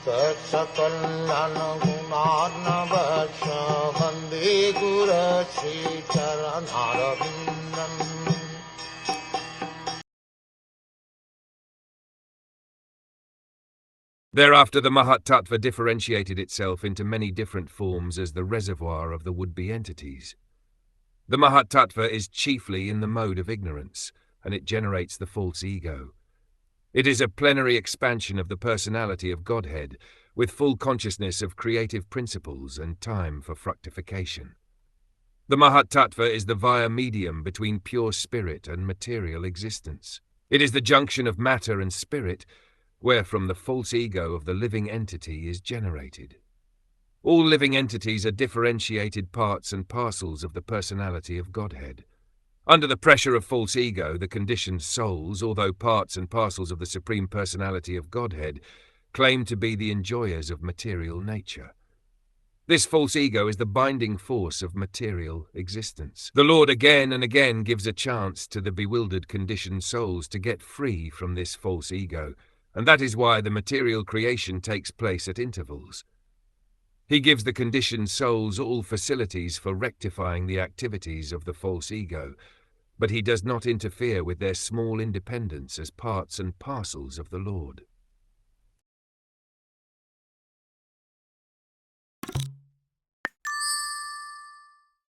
Saksakalyan gunarnavasya Vande Guru Sri Charanaravindan. Thereafter the Mahatattva differentiated itself into many different forms as the reservoir of the would-be entities. The Mahatattva is chiefly in the mode of ignorance, and it generates the false ego. It is a plenary expansion of the personality of Godhead, with full consciousness of creative principles and time for fructification. The Mahatattva is the via medium between pure spirit and material existence. It is the junction of matter and spirit, wherefrom the false ego of the living entity is generated. All living entities are differentiated parts and parcels of the personality of Godhead. Under the pressure of false ego, the conditioned souls, although parts and parcels of the Supreme Personality of Godhead, claim to be the enjoyers of material nature. This false ego is the binding force of material existence. The Lord again and again gives a chance to the bewildered conditioned souls to get free from this false ego, and that is why the material creation takes place at intervals. He gives the conditioned souls all facilities for rectifying the activities of the false ego, but he does not interfere with their small independence as parts and parcels of the Lord.